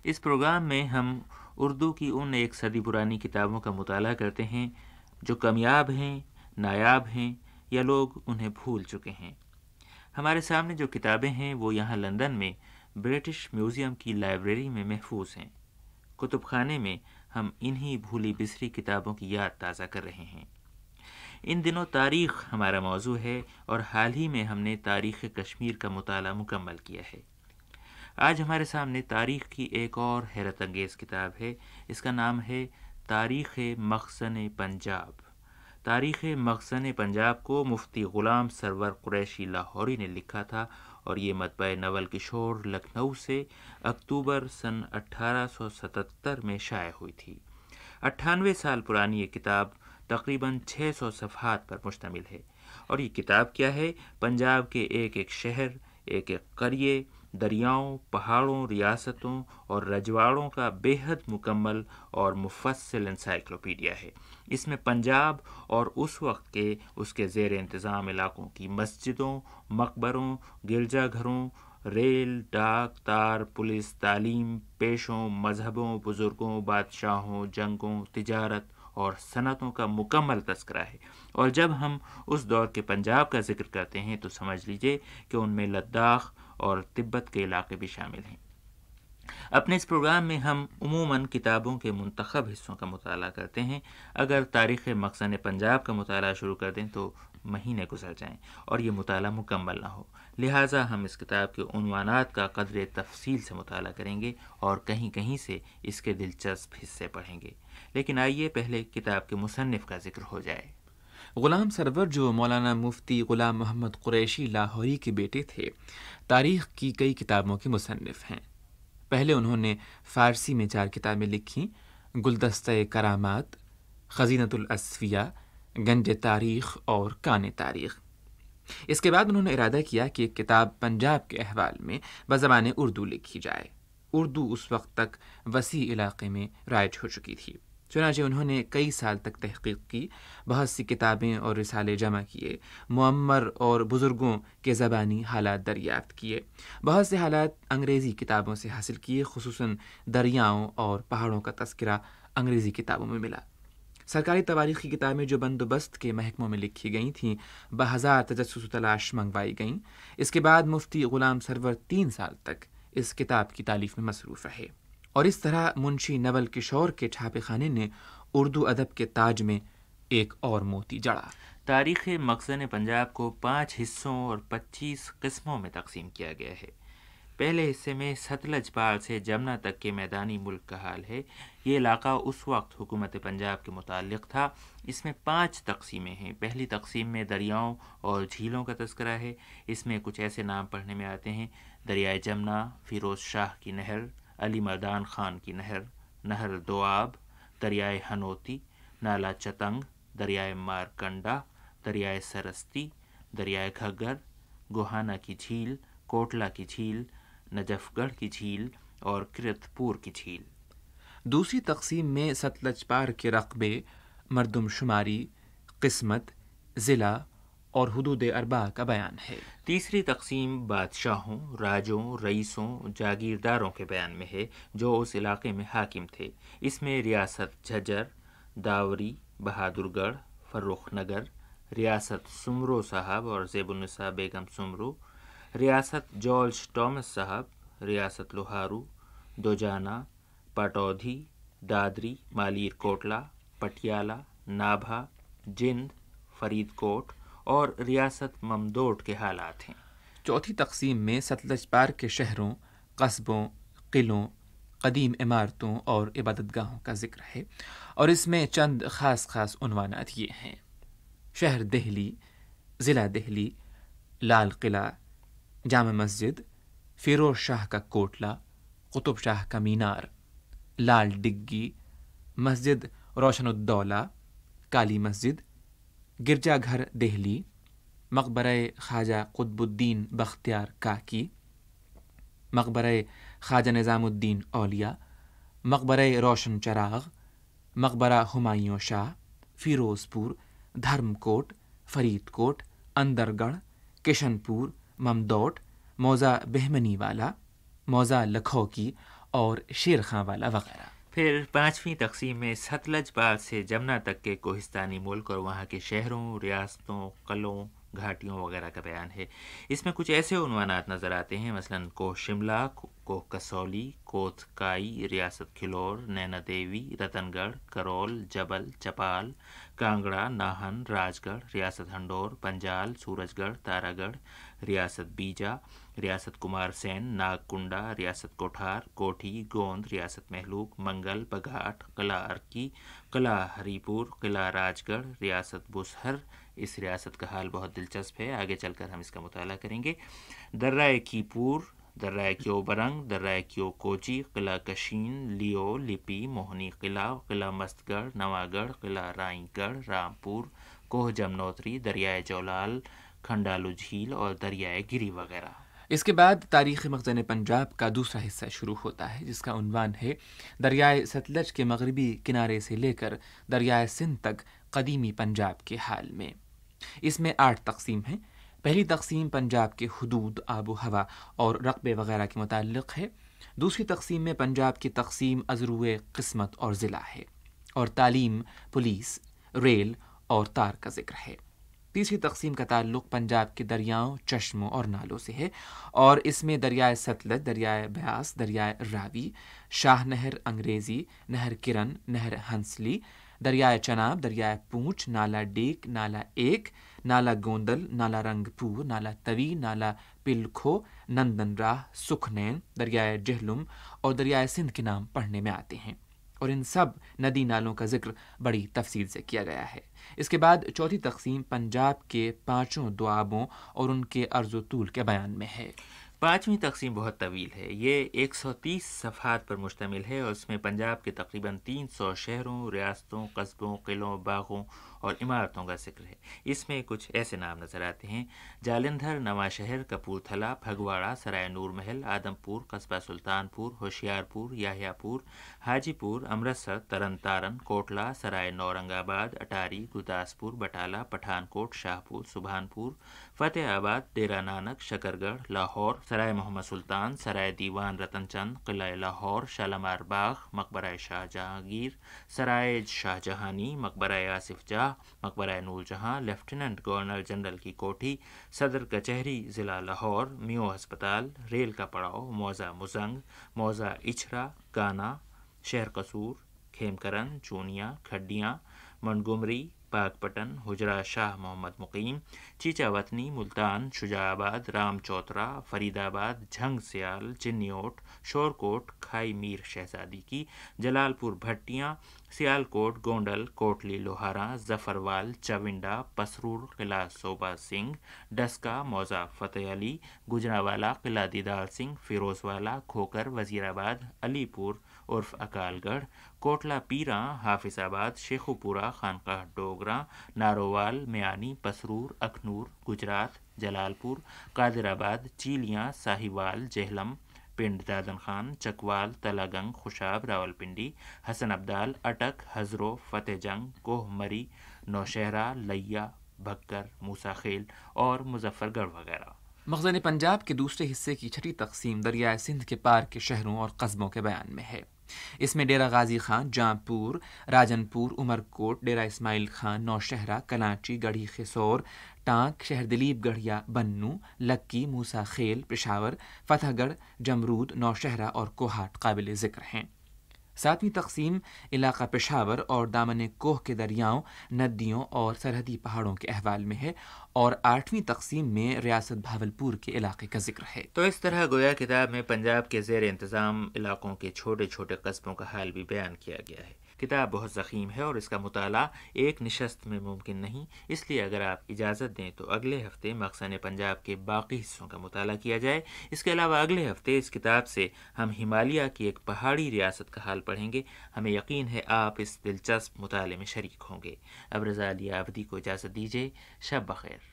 اس programme میں ہم اردو کی ان 1 صدی پرانی کتابوں کا مطالعہ کرتے ہیں جو کامیاب ہیں، نایاب ہیں یا لوگ انہیں بھول چکے ہیں۔ ہمارے سامنے جو کتابیں ہیں وہ یہاں لندن میں برٹش میوزیم کی لائبریری میں محفوظ ہیں۔ کتب خانے میں ہم انہی بھولی بسری کتابوں کی یاد تازہ کر رہے ہیں۔ ان دنوں تاریخ ہمارا موضوع ہے اور حال ہی میں ہم نے تاریخ کشمیر کا مطالعہ مکمل کیا ہے۔ آج ہمارے سامنے تاریخ کی ایک اور حیرت انگیز کتاب ہے۔ اس کا نام ہے تاریخ مخزن پنجاب۔ تاریخ مخزن پنجاب کو مفتی غلام سرور قریشی لاہوری نے لکھا تھا اور یہ مطبع نول کشور لکھنؤ سے اکتوبر سن 1877 میں شائع ہوئی تھی۔ 98 سال پرانی یہ کتاب تقریباً 600 صفحات پر مشتمل ہے۔ اور یہ کتاب کیا ہے؟ پنجاب کے ایک ایک شہر، ایک ایک قریے، دریاؤں، پہاڑوں، ریاستوں اور رجواڑوں کا بے حد مکمل اور مفصل انسائکلوپیڈیا ہے۔ اس میں پنجاب اور اس وقت کے اس کے زیر انتظام علاقوں کی مسجدوں، مقبروں، گرجا گھروں، ریل، ڈاک، تار، پولیس، تعلیم، پیشوں، مذہبوں، بزرگوں، بادشاہوں، جنگوں، تجارت اور صنعتوں کا مکمل تذکرہ ہے۔ اور جب ہم اس دور کے پنجاب کا ذکر کرتے ہیں تو سمجھ لیجئے کہ ان میں لداخ اور تبت کے علاقے بھی شامل ہیں۔ اپنے اس پروگرام میں ہم عموماً کتابوں کے منتخب حصوں کا مطالعہ کرتے ہیں۔ اگر تاریخ مخزن پنجاب کا مطالعہ شروع کر دیں تو مہینے گزر جائیں اور یہ مطالعہ مکمل نہ ہو، لہٰذا ہم اس کتاب کے عنوانات کا قدر تفصیل سے مطالعہ کریں گے اور کہیں کہیں سے اس کے دلچسپ حصے پڑھیں گے۔ لیکن آئیے پہلے کتاب کے مصنف کا ذکر ہو جائے۔ غلام سرور جو مولانا مفتی غلام محمد قریشی لاہوری کے بیٹے تھے، تاریخ کی کئی کتابوں کے مصنف ہیں۔ پہلے انہوں نے فارسی میں 4 کتابیں لکھیں: گلدستہ کرامات، خزینۃ الاسفیاء، گنج تاریخ اور کان تاریخ۔ اس کے بعد انہوں نے ارادہ کیا کہ ایک کتاب پنجاب کے احوال میں بزبان اردو لکھی جائے۔ اردو اس وقت تک وسیع علاقے میں رائج ہو چکی تھی، چنانچہ انہوں نے کئی سال تک تحقیق کی، بہت سی کتابیں اور رسالے جمع کیے، معمر اور بزرگوں کے زبانی حالات دریافت کیے، بہت سے حالات انگریزی کتابوں سے حاصل کیے، خصوصاً دریاؤں اور پہاڑوں کا تذکرہ انگریزی کتابوں میں ملا۔ سرکاری تواریخی کتابیں جو بندوبست کے محکموں میں لکھی گئی تھیں، بہزار تجسس و تلاش منگوائی گئیں۔ اس کے بعد مفتی غلام سرور 3 سال تک اس کتاب کی تالیف میں مصروف رہے، اور اس طرح منشی نول کشور کے چھاپے خانے نے اردو ادب کے تاج میں ایک اور موتی جڑا۔ تاریخ مخزن پنجاب کو 5 حصوں اور 25 قسموں میں تقسیم کیا گیا ہے۔ پہلے حصے میں ستلج پال سے جمنا تک کے میدانی ملک کا حال ہے۔ یہ علاقہ اس وقت حکومت پنجاب کے متعلق تھا۔ اس میں 5 تقسیمیں ہیں۔ پہلی تقسیم میں دریاؤں اور جھیلوں کا تذکرہ ہے۔ اس میں کچھ ایسے نام پڑھنے میں آتے ہیں: دریائے جمنا، فیروز شاہ کی نہر، علی مردان خان کی نہر، نہر دوآب، دریائے ہنوتی، نالا چتنگ، دریائے مارکنڈا، دریائے سرستی، دریائے گھگر، گوہانا کی جھیل، کوٹلا کی جھیل، نجف گڑھ کی جھیل اور کرت پور کی جھیل۔ دوسری تقسیم میں ستلج پار کے رقبے، مردم شماری، قسمت، ضلع اور حدود اربع کا بیان ہے۔ تیسری تقسیم بادشاہوں، راجوں، رئیسوں، جاگیرداروں کے بیان میں ہے جو اس علاقے میں حاکم تھے۔ اس میں ریاست جھجر، داوری، بہادر گڑھ، فرخ نگر، ریاست سمرو صاحب اور زیب النساء بیگم سمرو، ریاست جارج ٹامس صاحب، ریاست لوہارو، دوجانا، پاٹودھی، دادری، مالیر کوٹلا، پٹیالہ، نابھا، جند، فرید کوٹ اور ریاست ممدوٹ کے حالات ہیں۔ چوتھی تقسیم میں ستلج پار کے شہروں، قصبوں، قلعوں، قدیم عمارتوں اور عبادت گاہوں کا ذکر ہے، اور اس میں چند خاص عنوانات یہ ہیں: شہر دہلی، ضلع دہلی، لال قلعہ، جامع مسجد، فیروز شاہ کا کوٹلہ، قطب شاہ کا مینار، لال ڈگی، مسجد روشن الدولہ، کالی مسجد، گرجا گھر دہلی، مقبرہ خواجہ قطب الدین بختیار کاکی، مقبرہ خواجہ نظام الدین اولیاء، مقبرہ روشن چراغ، مقبرہ ہمایوں شاہ، فیروز پور، دھرم کوٹ، فرید کوٹ، اندر گڑھ، کشن پور، ممدوٹ، موزہ بہمنی والا، موزہ لکھوکی اور شیر خاں والا وغیرہ۔ پھر 5ویں تقسیم میں ستلج بعد سے جمنا تک کے کوہستانی ملک اور وہاں کے شہروں، ریاستوں، قلعوں، گھاٹیوں وغیرہ کا بیان ہے۔ اس میں کچھ ایسے عنوانات نظر آتے ہیں، مثلاً کوہ شملہ، کوہ کسولی، کوت کائی، ریاست کھلور، نینا دیوی، رتن گڑھ، کرول، جبل، چپال، کانگڑا، ناہن، راج گڑھ، ریاست ہنڈور، پنجال، سورج گڑھ، تارا گڑھ، ریاست بیجا، ریاست کمار سین، ناگ کنڈا، ریاست کوٹھار، کوٹھی، گوند، ریاست محلوب، منگل، بگھاٹ، قلعہ ارکی، قلعہ ہری پور، قلعہ راج گڑھ، ریاست بسہر۔ اس ریاست کا حال بہت دلچسپ ہے، آگے چل کر ہم اس کا مطالعہ کریں گے۔ درائے کی پور، درائے کیو برنگ، درائے کیو کوچی، قلعہ کشین، لیو، لپی، موہنی قلعہ، قلعہ مست گڑھ، نواں گڑھ، قلعہ رائیں گڑھ، رامپور، کوہ جمنوتری، دریائے جولال، کھنڈالو جھیل اور دریائے گری وغیرہ۔ اس کے بعد تاریخ مخزن پنجاب کا دوسرا حصہ شروع ہوتا ہے، جس کا عنوان ہے دریائے ستلج کے مغربی کنارے سے لے کر دریائے سندھ تک قدیمی پنجاب کے حال میں۔ اس میں 8 تقسیم ہیں۔ پہلی تقسیم پنجاب کے حدود، آب و ہوا اور رقبے وغیرہ کے متعلق ہے۔ دوسری تقسیم میں پنجاب کی تقسیم ازروئے قسمت اور ضلع ہے، اور تعلیم، پولیس، ریل اور تار کا ذکر ہے۔ تیسری تقسیم کا تعلق پنجاب کے دریاؤں، چشموں اور نالوں سے ہے، اور اس میں دریائے ستلج، دریائے بیاس، دریائے راوی، شاہ نہر انگریزی، نہر کرن، نہر ہنسلی، دریائے چناب، دریائے پونچھ، نالا ڈیک، نالا ایک، نالا گوندل، نالا رنگ پور، نالا توی، نالا پلکھو، نندن راہ، سکھنین، دریائے جہلم اور دریائے سندھ کے نام پڑھنے میں آتے ہیں، اور ان سب ندی نالوں کا ذکر بڑی تفصیل سے کیا گیا ہے۔ اس کے بعد چوتھی تقسیم پنجاب کے 5 دوآبوں اور ان کے عرض و طول کے بیان میں ہے۔ 5ویں تقسیم بہت طویل ہے، یہ 130 صفحات پر مشتمل ہے، اور اس میں پنجاب کے تقریباً 300 شہروں، ریاستوں، قصبوں، قلعوں، باغوں اور عمارتوں کا ذکر ہے۔ اس میں کچھ ایسے نام نظر آتے ہیں: جالندھر، نواں شہر، کپورتھلا، پھگواڑہ، سرائے نور محل، آدم پور، قصبہ سلطان پور، ہوشیار پور، یاہیا پور، حاجی پور، امرتسر، ترن تارن، کوٹلہ، سرائے نورنگ آباد، اٹاری، گرداسپور، بٹالہ، پٹھان کوٹ، شاہپور، سبحان پور، فتح آباد، ڈیرہ نانک، شکر گڑھ، لاہور، سرائے محمد سلطان، سرائے دیوان رتن چند، قلعہ لاہور، شالمار باغ، مقبرہ شاہ جہانگیر، سرائے شاہ جہانی، مقبرہ آصف جاہ، مقبرہ نور جہاں، لیفٹیننٹ گورنر جنرل کی کوٹھی، صدر کچہری ضلع لاہور، میو ہسپتال، ریل کا پڑاؤ، موضع مزنگ، موضع اچھرا، کانا، شہر قصور، کھیمکرن، چونیا، کھڈیاں، منگومری، پاک پٹن، حجرہ شاہ محمد مقیم، چیچا وطنی، ملتان، شجاع آباد، رام چوترا، فرید آباد، جھنگ سیال، چنیوٹ، شورکوٹ، کھائی میر شہزادی کی، جلال پور بھٹیاں، سیال کوٹ، گونڈل، کوٹلی لوہارا، ظفروال، چونڈا، پسرور، قلعہ صوبہ سنگھ، ڈسکا، موضع فتح علی، گجرانوالہ، قلعہ دیدار سنگھ، فیروز والا، کھوکر، وزیر آباد، علی پور عرف اکال گڑھ، کوٹلہ پیراں، حافظ آباد، شیخو پورہ، خانقاہ ڈوگراں، نارووال، میانی، پسرور، اکھنور، گجرات، جلال پور، قادر آباد، چیلیاں، ساہیوال، جہلم، پنڈ دادن خان، چکوال، تلا گنگ، خوشاب، راولپنڈی، حسن ابدال، اٹک، ہزرو، فتح جنگ، کوہ مری، نوشہرہ، لیا، بھکر، موسیٰ خیل اور مظفر گڑھ وغیرہ۔ مخزن پنجاب کے دوسرے حصے کی چھٹی تقسیم دریائے سندھ کے پار کے شہروں اور قصبوں کے بیان میں ہے۔ اس میں ڈیرہ غازی خان، جاں پور، راجن پور، عمر کوٹ، ڈیرہ اسماعیل خان، نوشہرہ، کلانچی، گڑھی خسور، ٹانک، شہر دلیپ گڑھیا، بنوں، لکی، موسیٰ خیل، پشاور، فتح گڑھ، جمرود، نوشہرہ اور کوہاٹ قابل ذکر ہیں۔ 7ویں تقسیم علاقہ پشاور اور دامن کوہ کے دریاؤں، ندیوں اور سرحدی پہاڑوں کے احوال میں ہے، اور 8ویں تقسیم میں ریاست بھاولپور کے علاقے کا ذکر ہے۔ تو اس طرح گویا کتاب میں پنجاب کے زیر انتظام علاقوں کے چھوٹے چھوٹے قصبوں کا حال بھی بیان کیا گیا ہے۔ کتاب بہت ضخیم ہے اور اس کا مطالعہ ایک نشست میں ممکن نہیں، اس لیے اگر آپ اجازت دیں تو اگلے ہفتے مخزن پنجاب کے باقی حصوں کا مطالعہ کیا جائے۔ اس کے علاوہ اگلے ہفتے اس کتاب سے ہم ہمالیہ کی ایک پہاڑی ریاست کا حال پڑھیں گے۔ ہمیں یقین ہے آپ اس دلچسپ مطالعے میں شریک ہوں گے۔ اب رضا علی عابدی کو اجازت دیجیے۔ شب بخیر۔